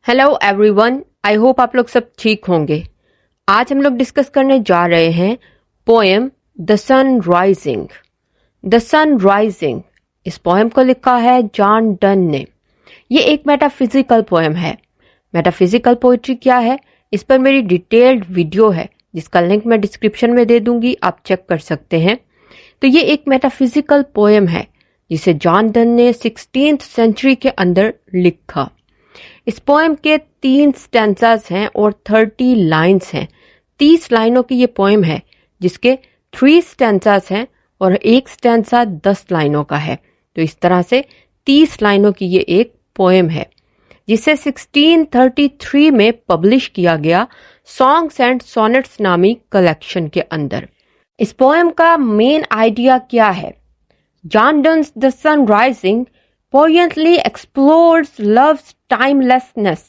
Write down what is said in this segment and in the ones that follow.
Hello everyone, I hope आप लोग सब ठीक होंगे। आज हम लोग डिस्कस करने जा रहे हैं poem the sun rising. The sun rising, इस पोएम को लिखा है जॉन डन ने। ये एक मेटाफिजिकल पोएम है। मेटाफिजिकल पोइट्री क्या है, इस पर मेरी डिटेल्ड वीडियो है जिसका लिंक मैं डिस्क्रिप्शन में दे दूंगी, आप चेक कर सकते हैं। तो ये एक मेटाफिजिकल पोएम है जिसे जॉन डन ने 16th सेंचुरी के अंदर लिखा। इस पोएम के 3 स्टैंजास हैं और 30 लाइन्स हैं। 30 लाइनों की ये पोएम है जिसके 3 स्टैंजास हैं और एक स्टैंजा 10 लाइनों का है। तो इस तरह से 30 लाइनों की ये एक पोएम है जिसे 1633 में पब्लिश किया गया सॉन्ग्स एंड सोनेट्स नामी कलेक्शन के अंदर। इस पोएम का मेन आइडिया क्या है? John Donne's the sun rising poignantly explores love's timelessness।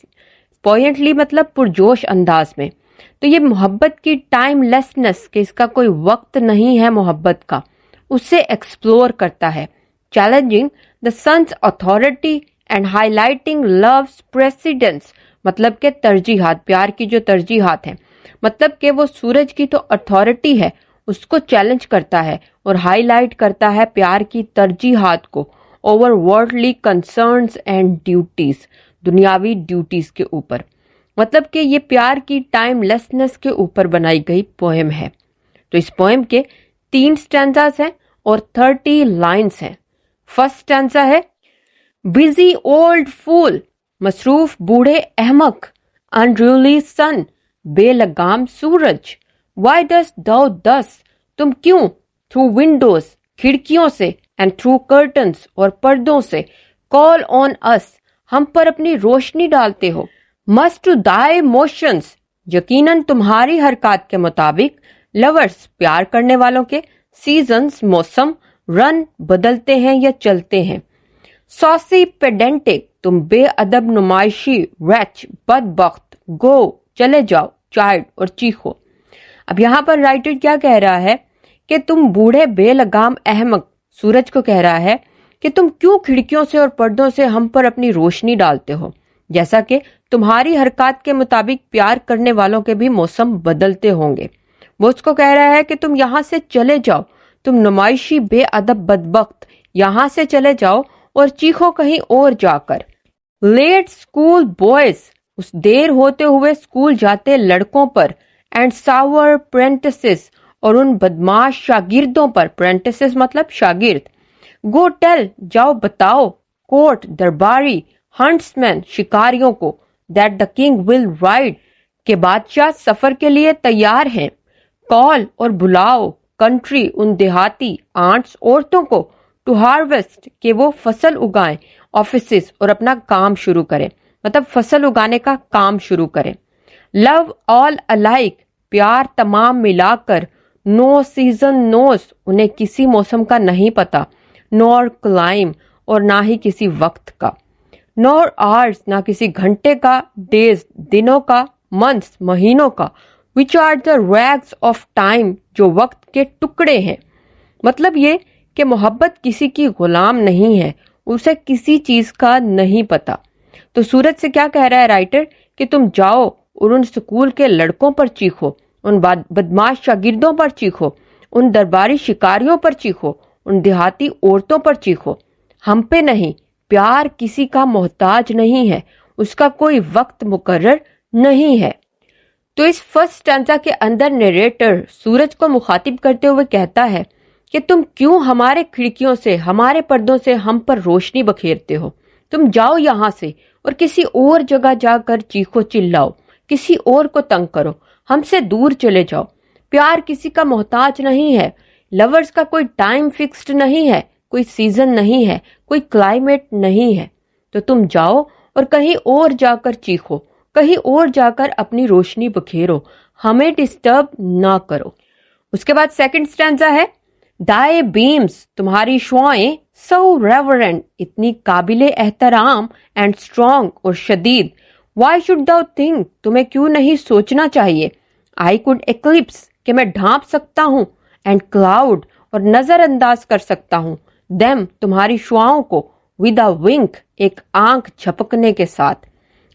poignantly मतलब पुरजोश अंदाज में। तो ये मोहब्बत की टाइमलेसनेस कि इसका कोई वक्त नहीं है मोहब्बत का, उससे एक्सप्लोर करता है। Challenging the sun's authority and highlighting love's precedence, मतलब के तरजीहात, प्यार की जो तरजीहात है, मतलब कि वो सूरज की तो अथॉरिटी है उसको चैलेंज करता है और हाईलाइट करता है प्यार की तरजीहात को over worldly concerns and duties, दुनियावी ड्यूटीज के ऊपर। मतलब कि ये प्यार की टाइमलेसनेस के ऊपर बनाई गई पोएम है। तो इस पोएम के 3 स्टैंजास हैं और 30 लाइन्स हैं। फर्स्ट स्टैंजा है, बिजी ओल्ड फूल, मसरूफ बूढ़े अहमक, अनरूली सन, बेलगाम सूरज, व्हाई डस्ट दो दस, तुम क्यों, थ्रू विंडोज, खिड़कियों से, एंड थ्रू कर्टन्स और पर्दों से, कॉल ऑन अस, हम पर अपनी रोशनी डालते हो, मस्ट टू दाई मोशंस, यकीनन तुम्हारी हरकत के मुताबिक, लवर्स प्यार करने वालों के, सीजन्स मौसम, रन बदलते हैं या चलते हैं, सॉसी पेडेंटिक, तुम बेअदब नुमाइशी, रैच बदबख्त, गो चले जाओ, चाइल्ड और चीखो। अब यहाँ पर राइटर क्या कह रहा है कि तुम बूढ़े बेलगाम अहमक, सूरज को कह रहा है कि तुम क्यों खिड़कियों से और पर्दों से हम पर अपनी रोशनी डालते हो, जैसा कि तुम्हारी हरकत के मुताबिक प्यार करने वालों के भी मौसम बदलते होंगे। वो उसको कह रहा है कि तुम यहाँ से चले जाओ, तुम नुमाइशी बेअदब बदबख्त, यहाँ से चले जाओ और चीखो कहीं और जाकर। लेट स्कूल बॉयज, उस देर होते हुए स्कूल जाते लड़कों पर, एंड सावर प्रेंटिसेस, और उन बदमाश शागिर्दों पर, प्रेंटिसेस मतलब शागिर्द, गो टेल, जाओ बताओ, कोर्ट दरबारी, हंट्समैन शिकारियों को, that the king will ride, के बादशाह सफर के लिए तैयार हैं, कॉल और बुलाओ, कंट्री उन देहाती आंट्स औरतों को, टू हार्वेस्ट, के वो फसल उगाएं, ऑफिसेस और अपना काम शुरू करें, मतलब फसल उगाने का काम शुरू करें, लव ऑल अलाइक, प्यार तमाम मिलाकर, नो सीजन नोस, उन्हें किसी मौसम का नहीं पता, नॉर क्लाइम, और ना ही किसी वक्त का, नॉर आवर्स, ना किसी घंटे का, डेज दिनों का, मंथ्स महीनों का, which are the rags of time, जो वक्त के टुकड़े हैं। मतलब ये कि मोहब्बत किसी की गुलाम नहीं है, उसे किसी चीज का नहीं पता। तो सूरज से क्या कह रहा है राइटर कि तुम जाओ और उन स्कूल के लड़कों पर चीखो, उन बदमाश शागिर्दों पर चीखो, उन दरबारी शिकारियों पर चीखो, उन देहाती औरतों पर चीखो, हम पे नहीं, प्यार किसी का मोहताज नहीं है, उसका कोई वक्त मुकर्रर नहीं है। तो इस फर्स्ट स्टैंजा के अंदर नरेटर सूरज को मुखातिब करते हुए कहता है कि तुम क्यों हमारे खिड़कियों से, हमारे पर्दों से हम पर रोशनी बखेरते हो, तुम जाओ यहाँ से और किसी और जगह जाकर चीखो चिल्लाओ, किसी और को तंग करो, हमसे दूर चले जाओ। प्यार किसी का मोहताज नहीं है, लवर्स का कोई टाइम फिक्स्ड नहीं है, कोई सीजन नहीं है, कोई क्लाइमेट नहीं है। तो तुम जाओ और कहीं और जाकर चीखो, कहीं और जाकर अपनी रोशनी बखेरो, हमें डिस्टर्ब ना करो। उसके बाद सेकंड स्टैंजा है, दाए बीम्स, तुम्हारी शुआएं, सो रेवरेंट, इतनी काबिले एहतराम, एंड स्ट्रॉन्ग और शदीद, वाई शुड दाउ थिंक, तुम्हें क्यों नहीं सोचना चाहिए, आई कुड एक्लिप्स, कि मैं ढांप सकता हूँ, एंड क्लाउड, और नजरअंदाज कर सकता हूँ, देम, तुम्हारी शुआओं को, विद अ विंक, एक आंख झपकने के साथ,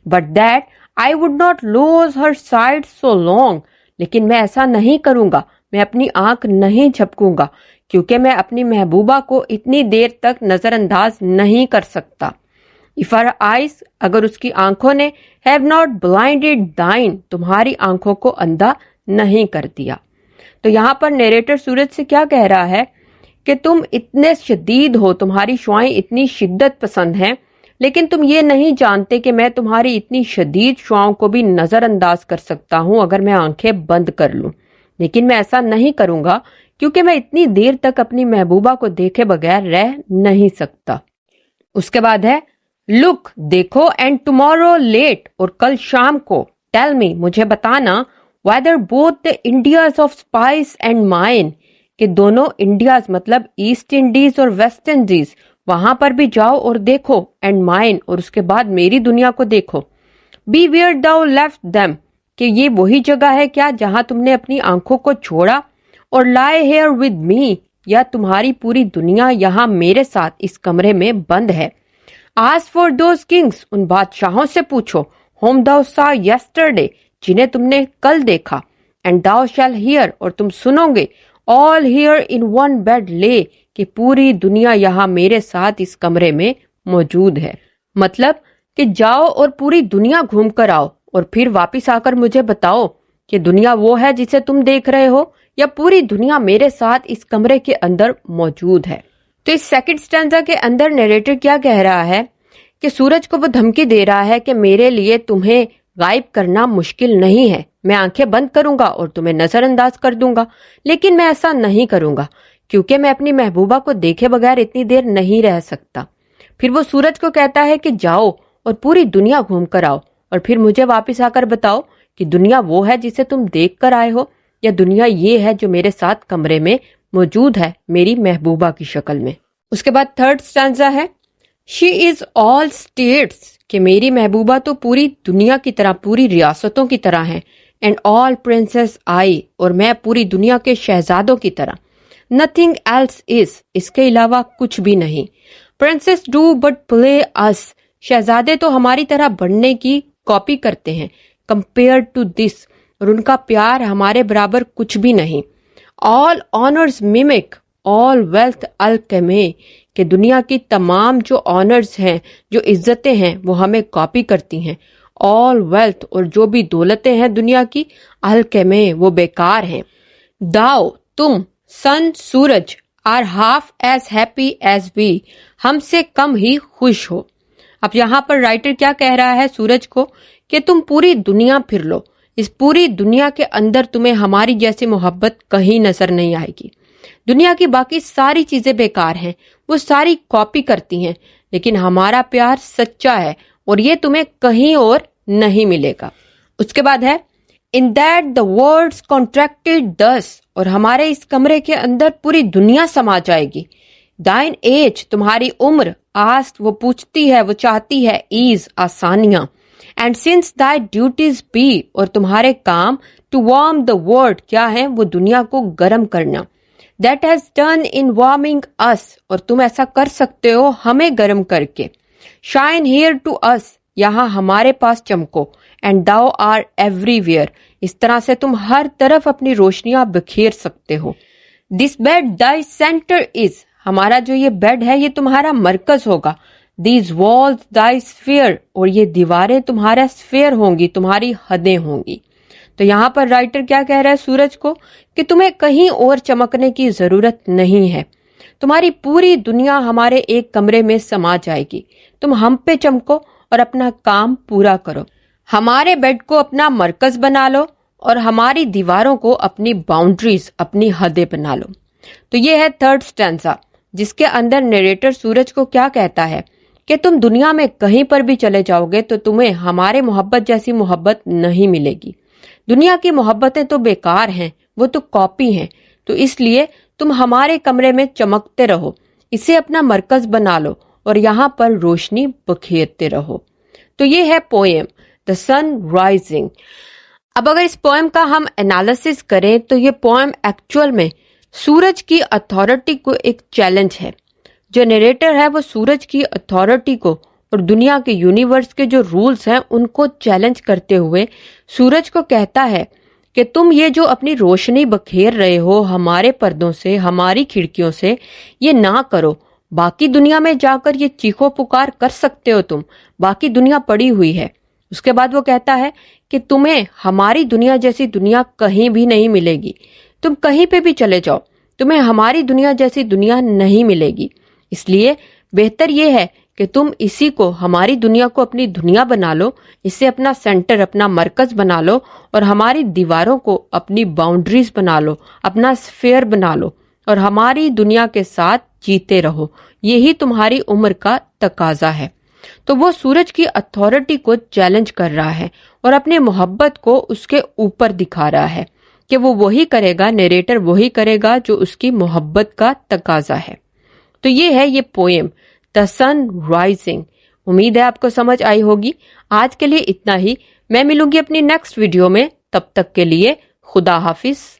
But that I would not lose her sight so long. लेकिन मैं ऐसा नहीं करूंगा, मैं अपनी आंख नहीं झपकूंगा, क्योंकि मैं अपनी महबूबा को इतनी देर तक नजरअंदाज नहीं कर सकता. If her eyes, अगर उसकी आंखों ने have not blinded thine, तुम्हारी आंखों को अंधा नहीं कर दिया. तो यहाँ पर नरेटर सूरज से क्या कह रहा है कि तुम इतने शदीद हो, तुम्हारी शुआएं इतनी शिद्दत पसंद हैं, लेकिन तुम ये नहीं जानते कि मैं तुम्हारी इतनी शदीद शुआओं को भी नजरअंदाज कर सकता हूं अगर मैं आंखें बंद कर लूं. लेकिन मैं ऐसा नहीं करूंगा क्योंकि मैं इतनी देर तक अपनी महबूबा को देखे बगैर रह नहीं सकता. उसके बाद है लुक, देखो, एंड टुमारो लेट, और कल शाम को, टेल मी, मुझे बताना, whether both the Indias of spice and mine, कि दोनों इंडियाज मतलब ईस्ट इंडीज और वेस्ट इंडीज, वहां पर भी जाओ और देखो, एंड माइन, और उसके बाद मेरी दुनिया को देखो. Be where thou left them, कि ये वही जगह है क्या जहां तुमने अपनी आंखों को छोड़ा, और लाई हेयर विद मी, या तुम्हारी पूरी दुनिया यहाँ मेरे साथ इस कमरे में बंद है. आस्क फॉर दोज किंग्स, उन बादशाहों से पूछो, होम दाउ सा यस्टरडे, जिन्हें तुमने कल देखा, एंड दाउ शैल हियर, और तुम सुनोगे, all here in one bed ले, कि पूरी दुनिया यहाँ मेरे साथ इस कमरे में मौजूद है. मतलब कि जाओ और पूरी दुनिया घूम कर आओ और फिर वापस आकर मुझे बताओ कि दुनिया वो है जिसे तुम देख रहे हो, या पूरी दुनिया मेरे साथ इस कमरे के अंदर मौजूद है. तो इस सेकंड स्टैंजा के अंदर नरेटर क्या कह रहा है कि सूरज को वो धमकी दे रहा है कि मेरे लिए तुम्हें गायब करना मुश्किल नहीं है, मैं आंखें बंद करूंगा और तुम्हें नजरअंदाज कर दूंगा, लेकिन मैं ऐसा नहीं करूंगा क्योंकि मैं अपनी महबूबा को देखे बगैर इतनी देर नहीं रह सकता. फिर वो सूरज को कहता है कि जाओ और पूरी दुनिया घूम कर आओ और फिर मुझे वापस आकर बताओ कि दुनिया वो है जिसे तुम देख कर आए हो, या दुनिया ये है जो मेरे साथ कमरे में मौजूद है मेरी महबूबा की शक्ल में. उसके बाद थर्ड स्टैंजा है शी इज ऑल स्टेट्स, कि मेरी महबूबा तो पूरी दुनिया की तरह, पूरी रियासतों की तरह है, एंड ऑल प्रिंसेस आई, और मैं पूरी दुनिया के शहजादों की तरह. नथिंग एल्स इज, इसके अलावा कुछ भी नहीं. प्रिंसेस डू बट प्ले अस, शहजादे तो हमारी तरह बनने की कॉपी करते हैं. कंपेयर टू दिस, और उनका प्यार हमारे बराबर कुछ भी नहीं. All honours mimic, all wealth alchemy, कि दुनिया की तमाम जो ऑनर्स हैं, जो इज्जतें हैं, वो हमें कॉपी करती हैं. ऑल वेल्थ, और जो भी दौलतें हैं दुनिया की, अल्केमे, वो बेकार हैं. दाओ, तुम, सन, सूरज, are half as happy as we, हमसे कम ही खुश हो. अब यहाँ पर राइटर क्या कह रहा है सूरज को कि तुम पूरी दुनिया फिर लो, इस पूरी दुनिया के अंदर तुम्हें हमारी जैसी मोहब्बत कहीं नजर नहीं आएगी. दुनिया की बाकी सारी चीजें बेकार हैं, वो सारी कॉपी करती हैं, लेकिन हमारा प्यार सच्चा है और ये तुम्हें कहीं और नहीं मिलेगा. उसके बाद है in that the words contracted दस, और हमारे इस कमरे के अंदर पूरी दुनिया समा जाएगी. दाइन एज, तुम्हारी उम्र, आस्ट, वो पूछती है, वो चाहती है, ईज, आसानियां, and since thy duties be, और तुम्हारे काम, टू वार्म द वर्ल्ड, क्या है, वो दुनिया को गर्म करना. That has done in warming us, और तुम ऐसा कर सकते हो हमें गर्म करके. शाइन हियर टू अस, यहाँ हमारे पास चमको, एंड दाउ आर एवरीवेयर, इस तरह से तुम हर तरफ अपनी रोशनियां बिखेर सकते हो. This bed Dai centre is, हमारा जो ये बेड है ये तुम्हारा मरकज होगा. दीज वॉल्स दाई स्फीयर, और ये दीवारें तुम्हारा स्फीयर होंगी, तुम्हारी हदें होंगी. तो यहाँ पर राइटर क्या कह रहा है सूरज को कि तुम्हें कहीं और चमकने की जरूरत नहीं है, तुम्हारी पूरी दुनिया हमारे एक कमरे में समा जाएगी. तुम हम पे चमको और अपना काम पूरा करो. हमारे बेड को अपना मरकज बना लो और हमारी दीवारों को अपनी बाउंड्रीज, अपनी हदें बना लो. तो ये है थर्ड स्टैंजा, जिसके अंदर नरेटर सूरज को क्या कहता है कि तुम दुनिया में कहीं पर भी चले जाओगे तो तुम्हें हमारे मोहब्बत जैसी मोहब्बत नहीं मिलेगी. दुनिया की मोहब्बतें तो बेकार हैं, वो तो कॉपी हैं, तो इसलिए तुम हमारे कमरे में चमकते रहो, इसे अपना मरकज बना लो और यहाँ पर रोशनी बखेरते रहो. तो ये है पोएम द सन राइजिंग. अब अगर इस पोएम का हम एनालिसिस करें तो ये पोएम एक्चुअल में सूरज की अथॉरिटी को एक चैलेंज है. जो नरेटर है वो सूरज की अथॉरिटी को और दुनिया के यूनिवर्स के जो रूल्स हैं उनको चैलेंज करते हुए सूरज को कहता है कि तुम ये जो अपनी रोशनी बखेर रहे हो हमारे पर्दों से, हमारी खिड़कियों से, ये ना करो। बाकी दुनिया में जाकर ये चीखो पुकार कर सकते हो तुम, बाकी दुनिया पड़ी हुई है। उसके बाद वो कहता है कि तुम्हें हमारी दुनिया जैसी दुनिया कहीं भी नहीं मिलेगी। तुम कहीं पे भी चले जाओ, तुम्हें हमारी दुनिया जैसी दुनिया नहीं मिलेगी। इसलिए बेहतर ये है कि तुम इसी को, हमारी दुनिया को अपनी दुनिया बना लो, इसे अपना सेंटर, अपना मरकज बना लो और हमारी दीवारों को अपनी बाउंड्रीज बना लो, अपना स्फीयर बना लो और हमारी दुनिया के साथ जीते रहो। यही तुम्हारी उम्र का तकाजा है। तो वो सूरज की अथॉरिटी को चैलेंज कर रहा है और अपनी मोहब्बत को उसके ऊपर दिखा रहा है कि वो वही करेगा, नरेटर वही करेगा जो उसकी मोहब्बत का तकाजा है। तो ये है ये पोएम द सन राइजिंग। उम्मीद है आपको समझ आई होगी। आज के लिए इतना ही। मैं मिलूंगी अपनी नेक्स्ट वीडियो में। तब तक के लिए खुदा हाफिज।